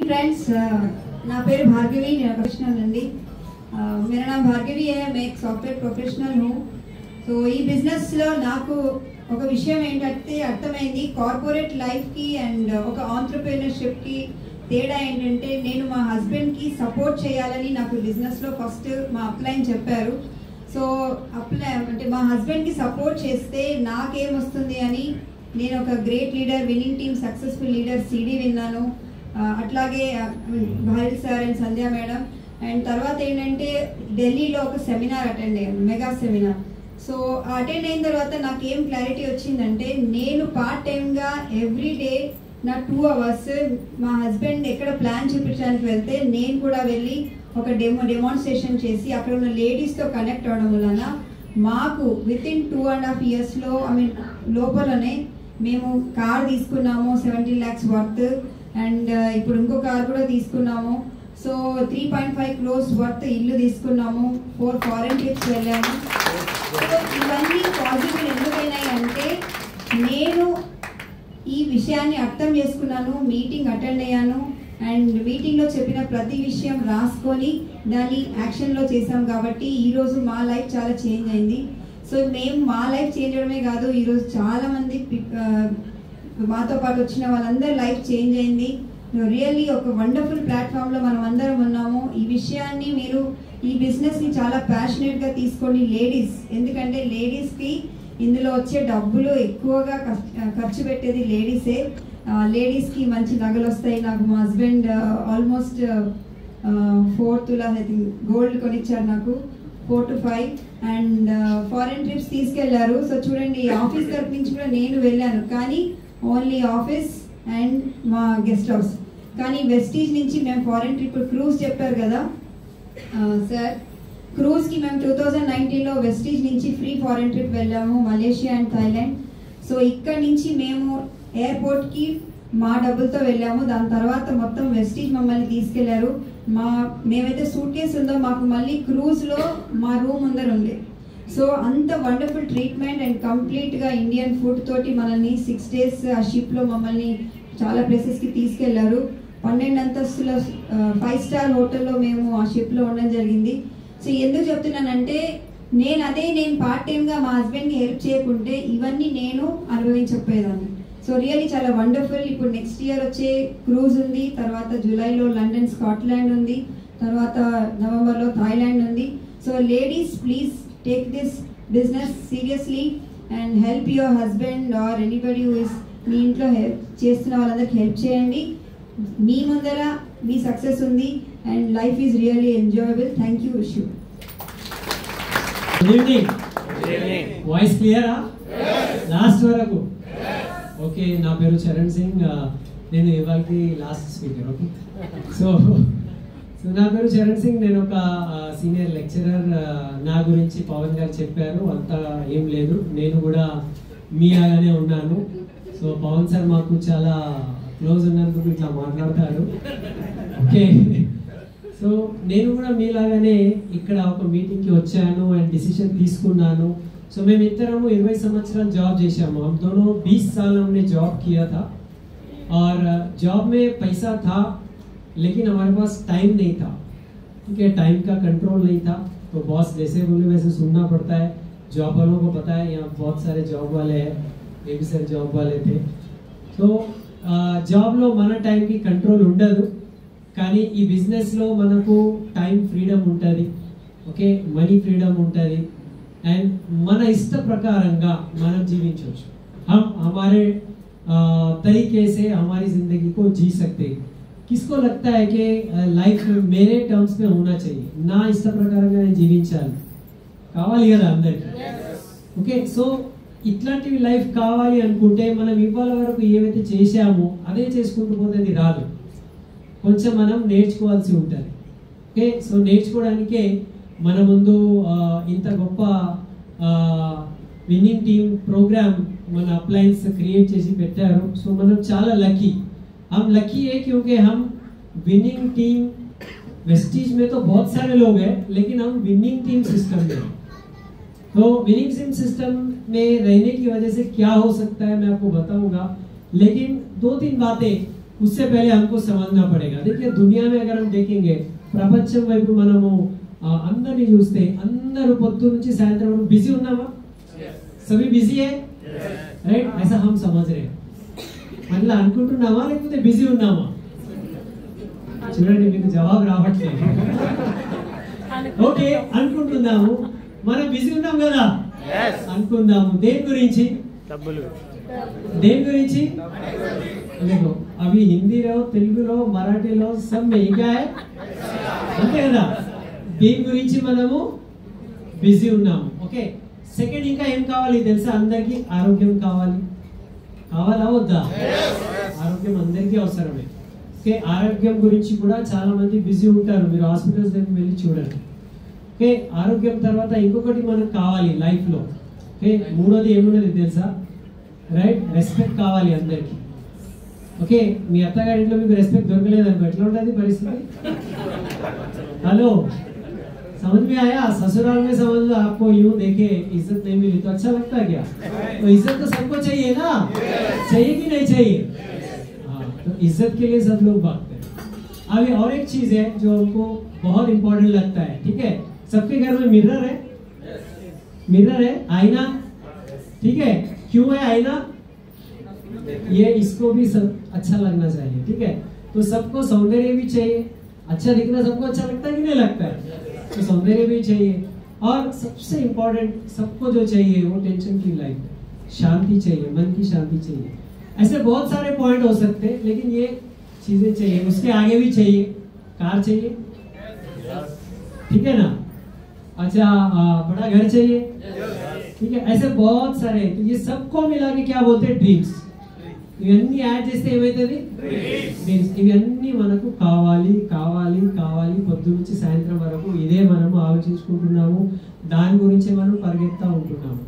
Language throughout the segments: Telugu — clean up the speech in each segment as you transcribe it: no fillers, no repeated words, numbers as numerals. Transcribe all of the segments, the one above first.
फ्रेंड्स, ना पेर भार्गवी प्रोफेशनल अंडी। मेरा नाम भार्गवी है, मैं एक सॉफ्टवेयर प्रोफेशनल हूँ। तो ये बिजनेस लो नाकु ఒక విషయం ఏంటంటే అర్థమైంది, కార్పొరేట్ లైఫ్ కి అండ్ ఒక ఆంటర్‌ప్రెన్యూర్‌షిప్ కి తేడా ఏంటంటే నేను మా హస్బెండ్ కి సపోర్ట్ చేయాలని నాకు బిజినెస్ లో ఫస్ట్ మా అప్లైన్ చెప్పారు. సో అప్లై అంటే మా హస్బెండ్ కి సపోర్ట్ చేస్తే నాకేం వస్తుంది అని నేను ఒక great leader, winning team successful leader CD విన్నాను. అట్లాగే Bharat sir and Sandhya madam. And తర్వాత ఏంటంటే ఢిల్లీలో ఒక సెమినార్ అటెండ్ అయ్యాను, మెగా సెమినార్. సో అటెండ్ అయిన తర్వాత నాకు ఏం క్లారిటీ వచ్చిందంటే నేను పార్ట్ టైమ్గా ఎవ్రీ డే నా 2 hours మా హస్బెండ్ ఎక్కడ ప్లాన్ చూపించడానికి వెళ్తే నేను కూడా వెళ్ళి ఒక డెమాన్స్ట్రేషన్ చేసి అక్కడ ఉన్న లేడీస్తో కనెక్ట్ అవ్వడం వలన మాకు వితిన్ 2.5 yearsలో లోపలనే మేము కార్ తీసుకున్నాము 17 lakhs వర్త్. అండ్ ఇప్పుడు ఇంకో కార్ కూడా తీసుకున్నాము. సో 3.5 crores వర్త్ ఇల్లు తీసుకున్నాము. 4 ఫారెన్ ట్రిప్స్ వెళ్ళాము. సో ఇవన్నీ పాజిటివ్ ఎందుకైనాయి అంటే నేను ఈ విషయాన్ని అర్థం చేసుకున్నాను, మీటింగ్ అటెండ్ అయ్యాను. అండ్ మీటింగ్లో చెప్పిన ప్రతి విషయం రాసుకొని దాన్ని యాక్షన్లో చేసాం కాబట్టి ఈరోజు మా లైఫ్ చాలా చేంజ్ అయింది. సో మేము మా లైఫ్ చేంజ్ అవడమే కాదు, ఈరోజు చాలామంది మాతో పాటు వచ్చిన వాళ్ళందరూ లైఫ్ చేంజ్ అయింది. రియల్లీ ఒక వండర్ఫుల్ ప్లాట్ఫామ్లో మనం అందరం ఉన్నాము. ఈ విషయాన్ని మీరు ఈ బిజినెస్ని చాలా ప్యాషనేట్గా తీసుకోండి లేడీస్, ఎందుకంటే లేడీస్కి ఇందులో వచ్చే డబ్బులు ఎక్కువగా ఖర్చు పెట్టేది లేడీసే. లేడీస్కి మంచి నగలు వస్తాయి. నాకు మా హస్బెండ్ ఆల్మోస్ట్ 4 తులాస్ ఐ థింక్ గోల్డ్ కొనిచ్చారు నాకు, 4 to 5. అండ్ ఫారెన్ ట్రిప్స్ తీసుకెళ్లారు. సో చూడండి, ఆఫీస్ తరఫు నుంచి కూడా నేను వెళ్ళాను, కానీ ఓన్లీ ఆఫీస్ అండ్ మా గెస్ట్ హౌస్. కానీ వెస్టీజ్ నుంచి మేము ఫారెన్ ట్రిప్ క్రూజ్ చెప్పారు కదా సార్, క్రూజ్కి మేము 2019లో వెస్టీజ్ నుంచి ఫ్రీ ఫారెన్ ట్రిప్ వెళ్ళాము, మలేషియా అండ్ థాయిలాండ్. సో ఇక్కడ నుంచి మేము ఎయిర్పోర్ట్కి మా డబ్బులతో వెళ్ళాము. దాని తర్వాత మొత్తం వెస్టీజ్ మమ్మల్ని తీసుకెళ్లారు. మేమైతే సూట్ కేసు ఉందో మాకు మళ్ళీ క్రూజ్లో మా రూమ్ ముందర ఉంది. సో అంత వండర్ఫుల్ ట్రీట్మెంట్ అండ్ కంప్లీట్గా ఇండియన్ ఫుడ్ తోటి మనల్ని 6 days ఆ షిప్లో మమ్మల్ని చాలా ప్లేసెస్కి తీసుకెళ్లారు. 12 అంతస్తుల 5 star హోటల్లో మేము ఆ షిప్లో ఉండడం జరిగింది. సో ఎందుకు చెప్తున్నానంటే నేను పార్ట్ టైమ్గా మా హస్బెండ్ని హెల్ప్ చేయకుంటే ఇవన్నీ నేను అనుభవించకపోయేదాన్ని. సో రియల్లీ చాలా వండర్ఫుల్. ఇప్పుడు నెక్స్ట్ ఇయర్ వచ్చే క్రూజ్ ఉంది, తర్వాత జూలైలో లండన్ స్కాట్లాండ్ ఉంది, తర్వాత నవంబర్లో థాయిలాండ్ ఉంది. So ladies please take this business seriously and help your husband or anybody who is మీ ఇంట్లో హెల్ప్ చేస్తున్న వాళ్ళందరికీ హెల్ప్ చేయండి. మీ ముందర మీ సక్సెస్ ఉంది and life is really enjoyable. Thank you. Wish you. Good evening. Voice క్లియరా? లాస్ట్ వరకు ఓకే. నా పేరు చరణ్ సింగ్, నేను ఇవాళకి లాస్ట్ స్పీకర్. ఓకే, సో నా పేరు చరణ్ సింగ్, నేను ఒక సీనియర్ లెక్చరర్. నా గురించి పవన్ గారు చెప్పారు, అంతా ఏం లేదు, నేను కూడా మీ లాగానే ఉన్నాను. సో పవన్ సార్ మాకు చాలా క్లోజ్ ఉన్నందుకు ఇట్లా మాట్లాడతారు. ఓకే, సో నేను కూడా మీలాగానే ఇక్కడ ఒక మీటింగ్కి వచ్చాను అండ్ డిసిషన్ తీసుకున్నాను. సో మేము ఇద్దరము 20 సంవత్సరాలు జాబ్ చేశాము. हम दोनों 20 साल हमने जॉब किया था और जॉब में पैसा था लेकिन हमारे पास टाइम नहीं था. ठीक है, टाइम का कंट्रोल नहीं था. तो बॉस जैसे बोले वैसे सुनना पड़ता है. जॉब वालों को पता है, यहाँ बहुत सारे जॉब वाले हैं, ये भी सारे जॉब वाले थे. तो జాబ్లో మన టైంకి కంట్రోల్ ఉండదు, కానీ ఈ బిజినెస్లో మనకు టైం ఫ్రీడమ్ ఉంటుంది. ఓకే, మనీ ఫ్రీడమ్ ఉంటుంది అండ్ మన ఇష్ట ప్రకారంగా మనం జీవించవచ్చు. हम हमारे तरीके से हमारी जिंदगी को जी सकते हैं. किसको लगता है कि लाइफ मेरे टर्म्स में होना चाहिए, నా ఇష్ట ప్రకారంగా నేను జీవించాలి, కావాలి కదా అందరికీ? ఓకే, సో ఇట్లాంటివి లైఫ్ కావాలి అనుకుంటే మనం ఇవాళ వరకు ఏవైతే చేశామో అదే చేసుకుంటూ పోతే అది రాదు, కొంచెం మనం నేర్చుకోవాల్సి ఉంటుంది. ఓకే, సో నేర్చుకోవడానికే మన ముందు ఇంత గొప్ప విన్నింగ్ టీమ్ ప్రోగ్రామ్ మన అప్లయన్స్ క్రియేట్ చేసి పెట్టారు. సో మనం చాలా లక్కీ. हम लकी है क्योंकि हम विनिंग टीम वेस्टीज में तो बहुत सारे लोग हैं, लेकिन हम विनिंग टीम सिस्टम में. तो विनिंग टीम सिस्टम में रहने की वजह से क्या हो सकता है मैं आपको बताऊंगा, लेकिन 2-3 बातें उससे पहले हमको समझना पड़ेगा। देखिए दुनिया में अगर हम देखेंगे ప్రపంచం వైపు మనము అందరిని చూస్తే అందరూ పొద్దు నుంచి సాయంత్రం వరకు బిజీ ఉన్నామా? सभी बिजी है राइट? ऐसा हम समझ रहे हैं అట్లా అనుకుంటున్నామా లేకపోతే బిజీ ఉన్నామా? చూడండి మీకు జవాబు రావట్లేదు. ఓకే అనుకుంటున్నాము, మనం బిజీ ఉన్నాం కదా అనుకుందాము. దేని గురించి? దేని గురించి? देखो अभी हिंदीలో తెలుగులో మరాఠీలో सब में क्या है అంతే కదా. దేని గురించి మనము బిజీ ఉన్నాము. ఓకే సెకండ్ ఇంకా ఏం కావాలి తెలుసా అందరికి? ఆరోగ్యం కావాలి. కావాలా వద్దా? ఆరోగ్యం అందరికీ అవసరమే. ఓకే ఆరోగ్యం గురించి కూడా చాలా మంది బిజీ ఉంటారు. మీరు హాస్పిటల్స్ దగ్గరికి వెళ్ళి చూడండి. ఓకే ఆరోగ్యం తర్వాత ఇంకొకటి మనకు కావాలి లైఫ్ లో. ఓకే మూడోది ఏమున్నది తెలుసా? రైట్ రెస్పెక్ట్ కావాలి అందరికి. ఓకే మీ అత్తగారి ఇంట్లో మీకు రెస్పెక్ట్ దొరకలేదు అనుకో ఎట్లా ఉంటుంది పరిస్థితి? हेलो समझ में आया? ससुराल में समझ लो आपको यूं देखे इज्जत नहीं मिली तो अच्छा लगता है क्या? तो इज्जत तो सबको चाहिए ना, चाहिए कि नहीं चाहिए? हाँ तो इज्जत के लिए सब लोग भागते हैं. अभी और एक चीज है जो हमको बहुत इंपॉर्टेंट लगता है. ठीक है सबके घर में मिरर है, मिरर है, आईना. ठीक है क्यों है आईना? ये इसको भी सब अच्छा लगना चाहिए. ठीक है तो सबको सौंदर्य भी चाहिए. अच्छा दिखना सबको अच्छा लगता है कि नहीं लगता है? तो सौंदर्य भी चाहिए. और सबसे इम्पोर्टेंट सबको जो चाहिए वो टेंशन फ्री लाइफ, शांति चाहिए, मन की शांति चाहिए. ऐसे बहुत सारे पॉइंट हो सकते हैं लेकिन ये चीजें चाहिए. उसके आगे भी चाहिए, कार चाहिए. ठीक है ना? अच्छा बड़ा घर चाहिए. ठीक है ऐसे बहुत सारे. तो ये सबको मिला के क्या बोलते हैं? ड्रीम्स. ఇవన్నీ యాడ్ చేస్తే ఏమైతుంది? డ్రీమ్స్. ఇవన్నీ మనకు కావాలి కావాలి కావాలి. పొద్దు నుంచి సాయంత్రం వరకు ఇదే మనము ఆలోచించుకుంటున్నాము, దాని గురించి మనం పరిగెత్తా ఉంటున్నాము.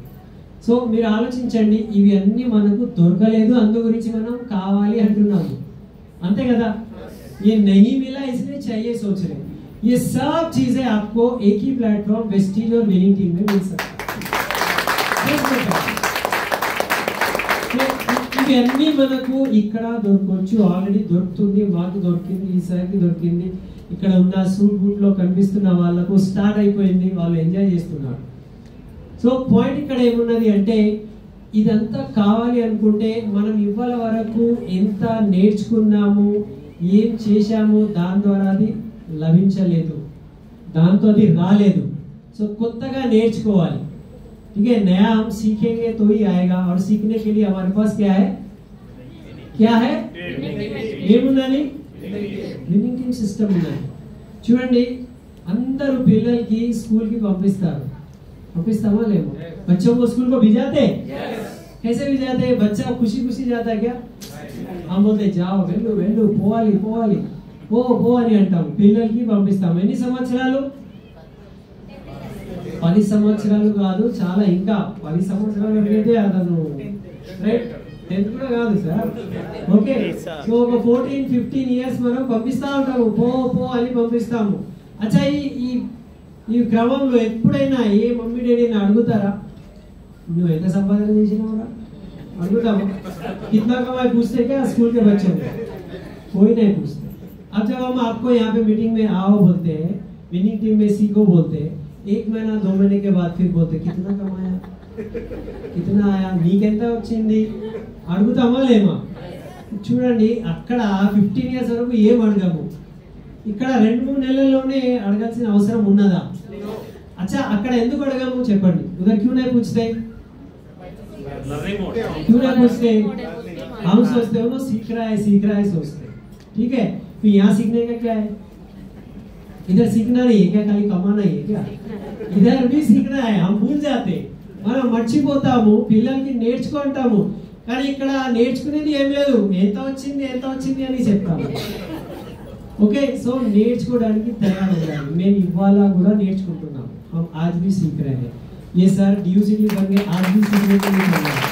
సో మీరు ఆలోచించండి, ఇవి అన్నీ మనకు దొరకలేదు అందు గురించి మనం కావాలి అంటున్నాము అంతే కదా. ये नहीं मिला इसलिए चाहिए सोच रहे. ये सब चीजें आपको एक ही प्लेटफॉर्म वेस्टीज और विनिंग टीम में मिल सकती है. ఇవన్నీ మనకు ఇక్కడ దొరకవచ్చు. ఆల్రెడీ దొరుకుతుంది, మాకు దొరికింది, ఈసారికి దొరికింది. ఇక్కడ ఉన్న సూట్ బూట్ లో కనిపిస్తున్న వాళ్ళకు స్టార్ట్ అయిపోయింది, వాళ్ళు ఎంజాయ్ చేస్తున్నారు. సో పాయింట్ ఇక్కడ ఏమున్నది అంటే ఇదంతా కావాలి అనుకుంటే మనం ఇవాళ వరకు ఎంత నేర్చుకున్నాము, ఏం చేశాము, దాని ద్వారా అది లభించలేదు, దాంతో అది రాలేదు. సో కొత్తగా నేర్చుకోవాలి. ठीक है नया हम सीखेंगे तो ही आएगा. और सीखने के लिए हमारे पास क्या है? क्या है? ఏమున్నది? విన్నింగ్ టీమ్ సిస్టమ్ ఉన్నది. చూడండి అందరూ పిల్లలకి స్కూల్ కి పంపిస్తారు. పంపిస్తామా లేమో? बच्चों को स्कूल को भिजाते? कैसे भिजाते? बच्चा खुशी खुशी जाता है क्या? हम बोलते जाओ వెళ్ళు వెళ్ళు పోవాలి పోవాలి పో అని అంటాం. పిల్లలకి పంపిస్తాం. ఎన్ని సంవత్సరాలు? 10 సంవత్సరాలు కాదు, చాలా ఇంకా 10 సంవత్సరాలు అయితే అతను రైట్ 10th కూడా కాదు సార్. ఓకే సో ఒక 14-15 ఇయర్స్ మనం పంపిస్తా ఉంటాము, పో అని పంపిస్తాము. అచ్చా ఈ క్రమంలో ఎప్పుడైనా ఏ మమ్మీ డాడీని అడుగుతారా నువ్వు ఎంత సంపాదన చేసినావురా? అడుగుతాము. कितना कमाए पूछते क्या स्कूल के बच्चों को? कोई नहीं पूछते. अब जब हम आपको यहाँ पे मीटिंग में आओ बोलते हैं, विनिंग टीम में सीखो बोलते हैं, 1 महीना 2 महीने के बाद फिर बोलते कितना कमाया, कितना आया, నీకెంత వచ్చింది అడుగుతామా లేమా? చూడండి అక్కడ 15 ఇయర్స్ వరకు ఏం అడగము, ఇక్కడ 2-3 నెలల్లోనే అడగాల్సిన అవసరం ఉన్నదా? అచ్చా అక్కడ ఎందుకు అడగము చెప్పండి? उधर क्यों नहीं पूछते? क्यों नहीं पूछते? हम सोचते हो ना सीख रहा है सोचते. ठीक है फिर यहाँ सीखने का क्या है? इधर सीखना नहीं है क्या? खाली कमाना ही है क्या? इधर भी सीखना है. हम भूल जाते, మనం మర్చిపోతాము, పిల్లలకి నేర్చుకుంటాము, కానీ ఇక్కడ నేర్చుకునేది ఏం లేదు, ఎంత వచ్చింది అని చెప్తాము. ఓకే సో నేర్చుకోవడానికి తయారు ఉండాలి. మేము ఇవాళ కూడా నేర్చుకుంటున్నాం. हम आज भी सीख रहे हैं. ये सर DUCD बन गए, आज भी सीखने के लिए तैयार हैं.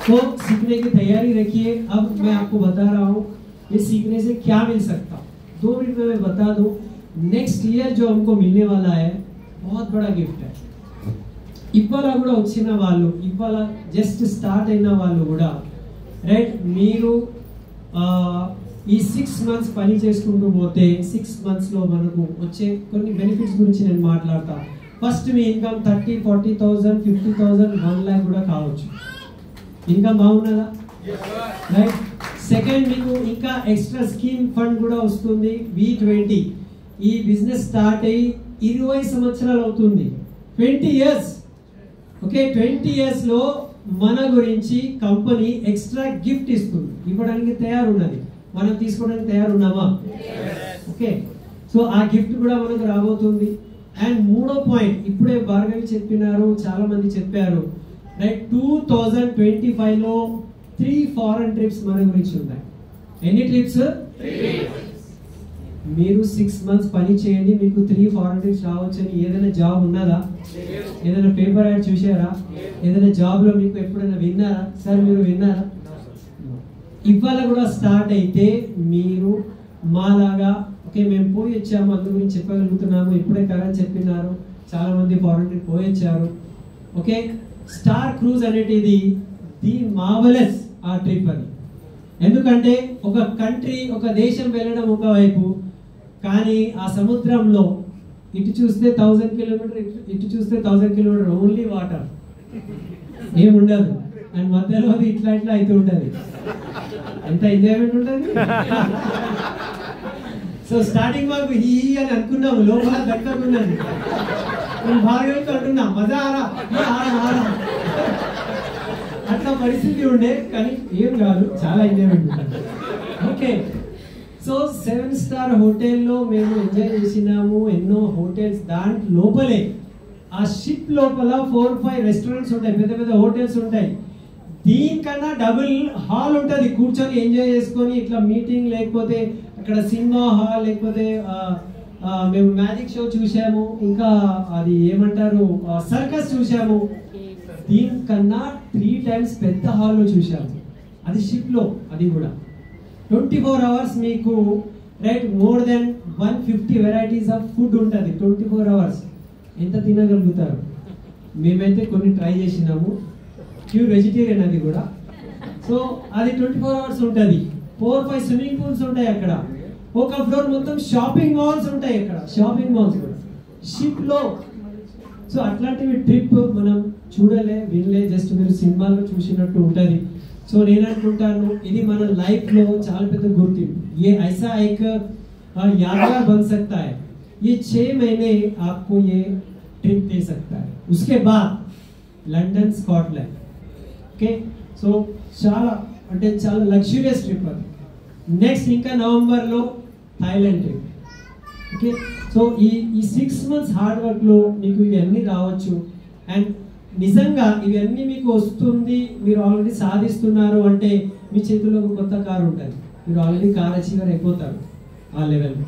तो सीखने की तैयारी रखिए. अब मैं आपको बता रहा हूँ ये सीखने से क्या मिल सकता. 2 मिनट में मैं बता दूं. नेक्स्ट ईयर जो हमको मिलने वाला है बहुत बड़ा गिफ्ट है. ఇవాళ కూడా వచ్చిన వాళ్ళు, ఇవాళ జస్ట్ స్టార్ట్ అయిన వాళ్ళు కూడా రైట్. మీరు ఈ 6 months పని చేసుకుంటూ పోతే 6 monthsలో మనకు వచ్చే కొన్ని బెనిఫిట్స్ గురించి నేను మాట్లాడతా. ఫస్ట్ మీ ఇన్కమ్ 30, 40,000, 50,000, 1 lakh కూడా కావచ్చు. ఇన్కమ్ బాగున్నదా? రైట్. సెకండ్, మీకు ఇంకా ఎక్స్ట్రా స్కీమ్ ఫండ్ కూడా వస్తుంది. V20 ఈ బిజినెస్ స్టార్ట్ అయ్యి 20 సంవత్సరాలు అవుతుంది. 20 years. ఓకే, 20 yearsలో మన గురించి కంపెనీ ఎక్స్ట్రా గిఫ్ట్ ఇస్తుంది, ఇవ్వడానికి తయారున్నది. మనం తీసుకోవడానికి తయారున్నామా? ఓకే, సో ఆ గిఫ్ట్ కూడా మనకు రాబోతుంది. అండ్ మూడో పాయింట్, ఇప్పుడే భార్గవి చెప్పినారు, చాలా మంది చెప్పారు, రైట్. 2025లో 3 foreign trips మన గురించి ఉన్నాయి. ఎన్ని ట్రిప్స్? 3. మీరు 6 months పని చేయండి, మీకు 3 foreign trips రావచ్చని ఏదైనా జాబ్ ఉన్నదా? ఏదైనా పేపర్ యాడ్ చూసారా? ఏదైనా జాబ్ లో మీకు ఎప్పుడైనా విన్నారా? సార్ మీరు విన్నారా? ఇవాళ కూడా స్టార్ట్ అయితే మీరు మాలాగా ఓకే మేము పోయి వచ్చాము, అందు గురించి చెప్పగలుగుతున్నాము. ఇప్పుడే కరణ్ చెప్పినారు, చాలా మంది ఫారెన్ ట్రిప్ పోయి వచ్చారు. ఓకే, స్టార్ క్రూజ్ అనేది ది మార్వెలస్ ఆ ట్రిప్ అది. ఎందుకంటే ఒక కంట్రీ, ఒక దేశం వెళ్ళడం ఒకవైపు, కానీ ఆ సముద్రంలో ఇటు చూస్తే 1000 kilometers, ఇటు చూస్తే 1000 kilometers, ఓన్లీ వాటర్, ఏముండదు. అండ్ మధ్యలో అది ఇట్లా ఇట్లా అయితే ఉంటుంది. ఎంత ఎంజాయ్మెంట్ ఉంటుంది. సో స్టార్టింగ్ మాకు ఈ అని అనుకున్నాము, లోపల దక్కకున్నది. నేను భార్గవితో అంటున్నా మజా ఆరా ఆరా అట్లా పరిస్థితి ఉండే, కానీ ఏం కాదు, చాలా ఎంజాయ్మెంట్ ఉంటుంది. ఓకే, సో 7 star హోటల్లో మేము ఎంజాయ్ చేసినాము. ఎన్నో హోటల్స్ దాంట్ లోపలే, ఆ షిప్ లోపల 4-5 రెస్టారెంట్స్ ఉంటాయి, పెద్ద పెద్ద హోటల్స్ ఉంటాయి. దీనికన్నా డబుల్ హాల్ ఉంటుంది, కూర్చొని ఎంజాయ్ చేసుకొని ఇట్లా మీటింగ్, లేకపోతే అక్కడ సినిమా హాల్, లేకపోతే మేము మ్యాజిక్ షో చూసాము, ఇంకా అది ఏమంటారు సర్కస్ చూసాము. దీనికన్నా 3 times పెద్ద హాల్లో చూసాము, అది షిప్ లో. అది కూడా 24 hours మీకు right more than 150 varieties of food ఉంటుంది 24 hours. ఎంత తినగలుగుతారు? మేమైతే కొన్ని ట్రై చేసినాము, ప్యూర్ వెజిటేరియన్ అది కూడా. సో అది 24 hours ఉంటుంది. 4-5 స్విమ్మింగ్ పూల్స్ ఉంటాయి అక్కడ. ఒక ఫ్లోర్ మొత్తం షాపింగ్ మాల్స్ ఉంటాయి అక్కడ, షాపింగ్ మాల్స్ కూడా షిప్ లో. సో అట్లాంటివి ట్రిప్ మనం చూడలే, వినలే, జస్ట్ మీరు సినిమాలో చూసినట్టు ఉంటుంది. సో నేను అనుకుంటాను ఇది మన లైఫ్ లో చాలా పెద్ద గుర్తింపు. ये ऐसा एक यादगार बन सकता है. ये 6 महीने आपको ये ट्रिप दे सकता है. उसके बाद లండన్, స్కాట్లాండ్. ఓకే, సో చాలా అంటే చాలా లగ్జూరియస్ ట్రిప్ అది. నెక్స్ట్ ఇంకా నవంబర్లో థాయిలాండ్ ట్రిప్. ఓకే, సో ఈ 6 months హార్డ్ వర్క్లో మీకు ఇవన్నీ రావచ్చు. అండ్ నిజంగా ఇవన్నీ మీకు వస్తుంది, మీరు ఆల్రెడీ సాధిస్తున్నారు అంటే మీ చేతిలో ఒక కొత్త కారు ఉంటుంది, మీరు ఆల్రెడీ కార్ అచీవర్ అయిపోతారు ఆ లెవెల్లో.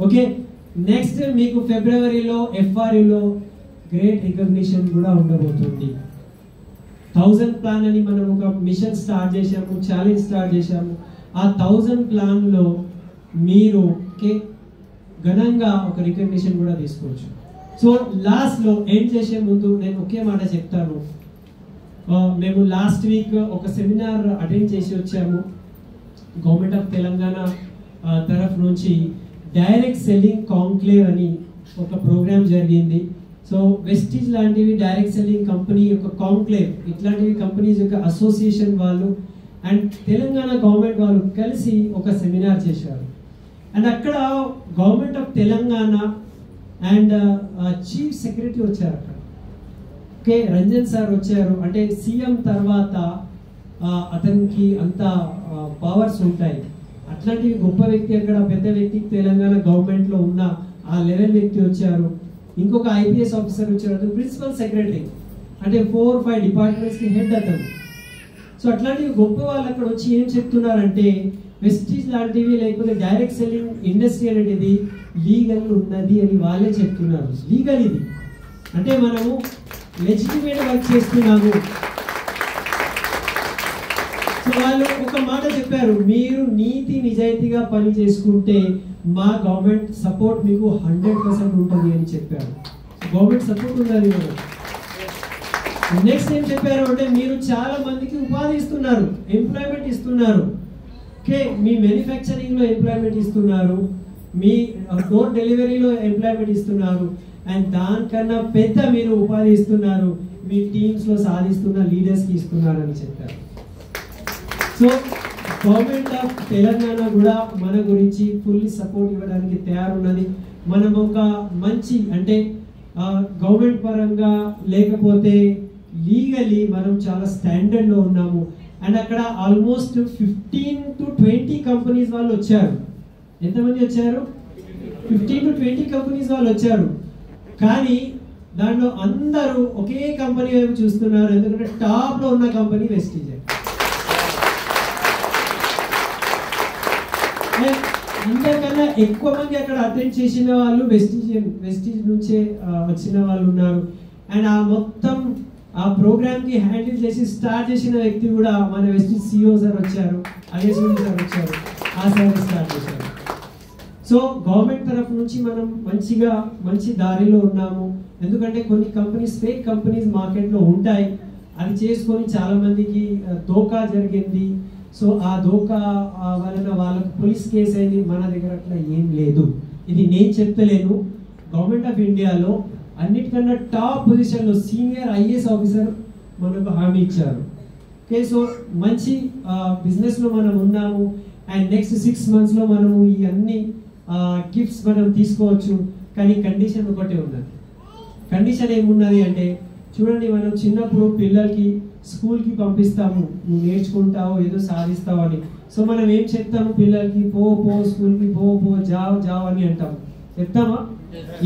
ఓకే, నెక్స్ట్ మీకు ఫిబ్రవరిలో FRUలో గ్రేట్ రికగ్నిషన్ కూడా ఉండబోతుంది. 1000 ప్లాన్ అని మనం ఒక మిషన్ స్టార్ట్ చేశాము, ఛాలెంజ్ స్టార్ట్ చేశాము. ఆ 1000 ప్లాన్లో మీరు ఘనంగా ఒక రికగ్నిషన్ కూడా తీసుకోవచ్చు. సో లాస్ట్లో ఎండ్ చేసే ముందు నేను ఒకే మాట చెప్తాను. మేము లాస్ట్ వీక్ ఒక సెమినార్ అటెండ్ చేసి వచ్చాము. గవర్నమెంట్ ఆఫ్ తెలంగాణ తరఫు నుంచి డైరెక్ట్ సెల్లింగ్ కాంక్లేవ్ అని ఒక ప్రోగ్రామ్ జరిగింది. సో వెస్టీజ్ లాంటివి డైరెక్ట్ సెల్లింగ్ కంపెనీ యొక్క కాంక్లేవ్, ఇట్లాంటివి కంపెనీస్ యొక్క అసోసియేషన్ వాళ్ళు అండ్ తెలంగాణ గవర్నమెంట్ వాళ్ళు కలిసి ఒక సెమినార్ చేశారు. అండ్ అక్కడ government of Telangana and chief secretary వచ్చారు అక్కడ. ఓకే, రంజన్ సార్ వచ్చారు. అంటే సీఎం తర్వాత అతనికి అంత పవర్స్ ఉంటాయి. అట్లాంటివి గొప్ప వ్యక్తి అక్కడ, పెద్ద వ్యక్తి తెలంగాణ గవర్నమెంట్లో ఉన్న ఆ లెవెల్ వ్యక్తి వచ్చారు. ఇంకొక IPS ఆఫీసర్ వచ్చారు, అతను ప్రిన్సిపల్ సెక్రటరీ, అంటే 4-5 డిపార్ట్మెంట్స్కి హెడ్ అతను. సో అట్లాంటివి గొప్ప వాళ్ళు అక్కడ వచ్చి ఏం చెప్తున్నారంటే వెస్టీజ్ లాంటివి లేకపోతే డైరెక్ట్ సెల్లింగ్ ఇండస్ట్రీ అనేది లీగల్ ఉన్నది అని వాళ్ళే చెప్తున్నారు. లీగల్ ఇది అంటే మనము లెజిటిమేట్ వర్క్ చేస్తున్నాము. సో వాళ్ళు ఒక మాట చెప్పారు, మీరు నీతి నిజాయితీగా పని చేసుకుంటే మా గవర్నమెంట్ సపోర్ట్ మీకు 100% ఉంటుంది అని చెప్పారు. గవర్నమెంట్ సపోర్ట్ ఉన్నది మనకు. నెక్స్ట్ ఏం చెప్పారు అంటే మీరు చాలా మందికి ఉపాధి ఇస్తున్నారు, ఎంప్లాయ్మెంట్ ఇస్తున్నారు. ఓకే, మీ మ్యానుఫ్యాక్చరింగ్లో ఎంప్లాయ్మెంట్ ఇస్తున్నారు, మీ డోర్ డెలివరీలో ఎంప్లాయ్మెంట్ ఇస్తున్నారు, అండ్ దానికన్నా పెద్ద మీరు ఉపాధి ఇస్తున్నారు, మీ టీమ్స్లో సాధిస్తున్న లీడర్స్కి ఇస్తున్నారు అని చెప్పారు. సో గవర్నమెంట్ ఆఫ్ తెలంగాణ కూడా మన గురించి ఫుల్లీ సపోర్ట్ ఇవ్వడానికి తయారున్నది. మనం ఒక మంచి అంటే గవర్నమెంట్ పరంగా లేకపోతే లీగలీ మనం చాలా స్టాండర్డ్లో ఉన్నాము. అండ్ అక్కడ ఆల్మోస్ట్ 15 to 20 కంపెనీస్ వాళ్ళు వచ్చారు. ఎంతమంది వచ్చారు? 15 to 20 కంపెనీస్ వాళ్ళు వచ్చారు. కానీ దాంట్లో అందరూ ఒకే కంపెనీ వైపు చూస్తున్నారు, ఎందుకంటే టాప్లో ఉన్న కంపెనీ వెస్టీజ్. అందరికన్నా ఎక్కువ మంది అక్కడ అటెండ్ చేసిన వాళ్ళు వెస్టీజ్ నుంచే వచ్చిన వాళ్ళు ఉన్నారు. అండ్ ఆ మొత్తం ఆ ప్రోగ్రామ్కి హ్యాండిల్ చేసి స్టార్ట్ చేసిన వ్యక్తి కూడా మన వెస్టీజ్ CEO సార్ వచ్చారు, అజయ్ సార్ వచ్చారు, ఆ సార్ స్టార్ట్ చేశారు. సో గవర్నమెంట్ తరఫు నుంచి మనం మంచి దారిలో ఉన్నాము. ఎందుకంటే కొన్ని కంపెనీస్ ఫేక్ కంపెనీస్ మార్కెట్లో ఉంటాయి, అది చేసుకొని చాలా మందికి ధోకా జరిగింది. సో ఆ ధోకా వలన వాళ్ళకు పోలీస్ కేసు అయింది. మన దగ్గర అట్లా ఏం లేదు, ఇది నేను చెప్పలేను. గవర్నమెంట్ ఆఫ్ ఇండియాలో అన్నిటికన్నా టాప్ పొజిషన్లో సీనియర్ IAS ఆఫీసర్ మనకు హామీ ఇచ్చారు. ఓకే, సో మంచి బిజినెస్లో మనం ఉన్నాము. అండ్ నెక్స్ట్ 6 monthsలో మనము ఈ అన్ని గిఫ్ట్స్ మనం తీసుకోవచ్చు. కానీ కండిషన్ ఒకటే ఉన్నది. కండిషన్ ఏమున్నది అంటే చూడండి, మనం చిన్నప్పుడు పిల్లలకి స్కూల్కి పంపిస్తాము, నువ్వు నేర్చుకుంటావు ఏదో సాధిస్తావు అని. సో మనం ఏం చెప్తాము పిల్లలకి, పో స్కూల్కి పో జావ్ అని అంటాము. చెప్తామా?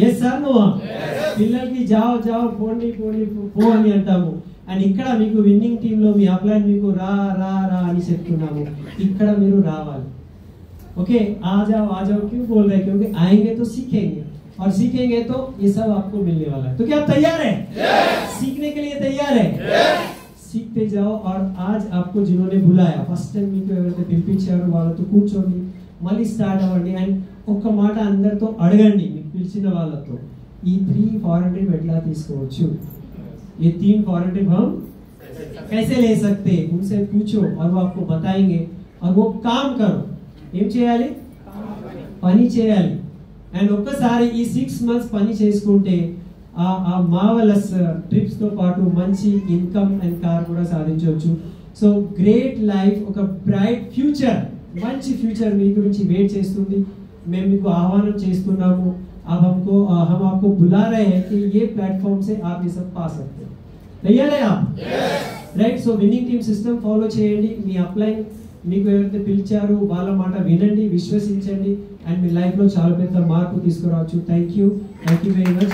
ఎస్ సార్ నువ్వా? పిల్లలకి జావ్ పోండి పో అని అంటాము. అండ్ ఇక్కడ మీకు విన్నింగ్ టీంలో మీ అప్లైన్ మీకు రా అని చెప్తున్నాము. ఇక్కడ మీరు రావాలి. ओके, आ जाओ क्यों बोल रहे हैं? क्योंकि आएंगे तो सीखेंगे, और सीखेंगे तो ये सब आपको मिलने वाला है. तो क्या आप तैयार हैं? सीखने के लिए तैयार हैं? सीखते जाओ. और आज आपको जिन्होंने बुलाया फर्स्ट टाइम మీకు ఎవరైతే పిలిపించారో వాళ్ళతో కూర్చోండి, మళ్ళీ స్టార్ట్ అవ్వండి. అండ్ ఒక్క మాట అందరితో అడగండి, మీకు పిలిచిన వాళ్ళతో, ఈ 3 फॉरेन ट्रिप ఎట్లా తీసుకోవచ్చు, ये 3 फॉरेन ट्रिप हम कैसे ले सकते, उनसे पूछो और वो आपको बताएंगे. और वो काम करो, ఏం చేయాలి? పని చేయాలి. అండ్ ఒక్కసారి ఈ 6 months పని చేసుకుంటే ఆ మార్వెలస్ ట్రిప్స్ తో పాటు మంచి ఇన్కమ్ అండ్ కార్ కూడా సాధించవచ్చు. సో గ్రేట్ లైఫ్, ఒక బ్రైట్ ఫ్యూచర్, మంచి ఫ్యూచర్ మీ గురించి వెయిట్ చేస్తుంది. మేము మీకు ఆహ్వానం చేస్తున్నాము. अब हम आपको बुला रहे हैं कि ये प्लेटफॉर्म से आप ये सब पा सकते हैं. तैयार है आप? Right. So winning team system follow చేయండి. మీ అప్లైన్ మీకు ఎవరైతే పిలిచారో వాళ్ళ మాట వినండి, విశ్వసించండి, అండ్ మీ లైఫ్లో చాలా పెద్ద మార్పు తీసుకురావచ్చు. Thank you very much.